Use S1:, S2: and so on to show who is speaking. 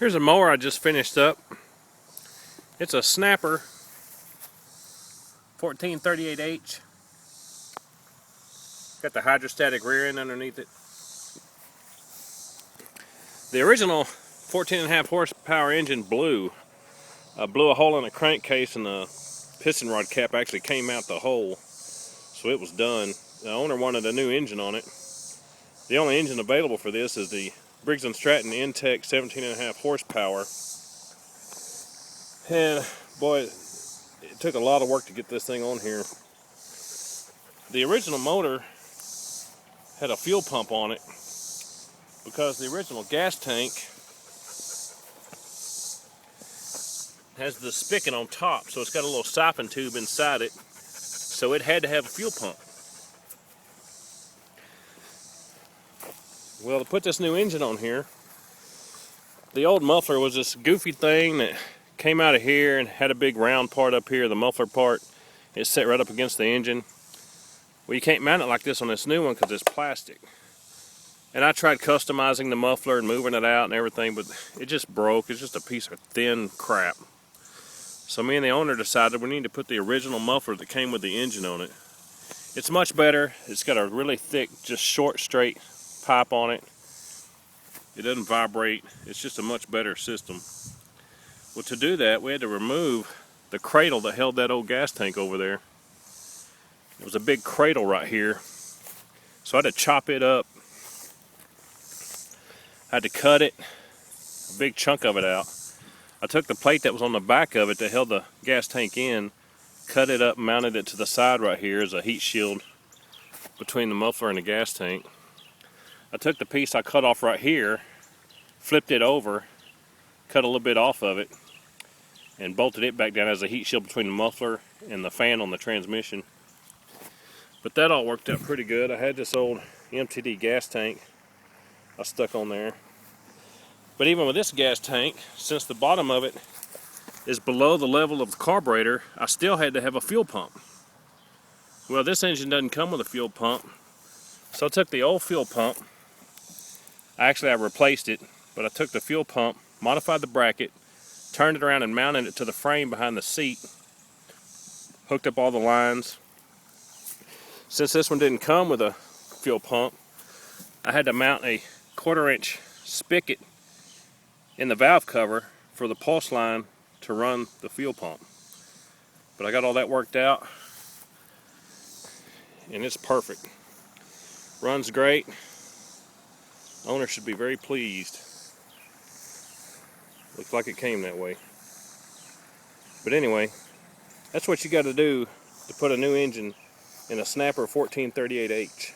S1: Here's a mower I just finished up. It's a Snapper 1438H. Got the hydrostatic rear end underneath it. The original 14.5 horsepower engine blew a hole in the crankcase, and the piston rod cap actually came out the hole, so it was done. The owner wanted a new engine on it. The only engine available for this is the Briggs & Stratton Intech 17.5 horsepower. And boy, it took a lot of work to get this thing on here. The original motor had a fuel pump on it because the original gas tank has the spigot on top, so it's got a little siphon tube inside it, so it had to have a fuel pump. Well, to put this new engine on here, the old muffler was this goofy thing that came out of here and had a big round part up here, the muffler part. It's set right up against the engine. Well, you can't mount it like this on this new one because it's plastic. And I tried customizing the muffler and moving it out and everything, but it just broke. It's just a piece of thin crap. So me and the owner decided we need to put the original muffler that came with the engine on it. It's much better. It's got a really thick, just short, straight pipe on it. It doesn't vibrate. It's just a much better system. Well, to do that, we had to remove the cradle that held that old gas tank over there. It was a big cradle right here, so I had to chop it up. I had to cut it, a big chunk of it out. I took the plate that was on the back of it that held the gas tank in, cut it up, mounted it to the side right here as a heat shield between the muffler and the gas tank. I took the piece I cut off right here, flipped it over, cut a little bit off of it, and bolted it back down as a heat shield between the muffler and the fan on the transmission. But that all worked out pretty good. I had this old MTD gas tank I stuck on there. But even with this gas tank, since the bottom of it is below the level of the carburetor, I still had to have a fuel pump. Well, this engine doesn't come with a fuel pump, so I took the old fuel pump. Actually, I replaced it, but I took the fuel pump, modified the bracket, turned it around and mounted it to the frame behind the seat, hooked up all the lines. Since this one didn't come with a fuel pump, I had to mount a 1/4-inch spigot in the valve cover for the pulse line to run the fuel pump. But I got all that worked out, and it's perfect. Runs great. Owner should be very pleased. Looks like it came that way. But anyway, that's what you got to do to put a new engine in a Snapper 1438H.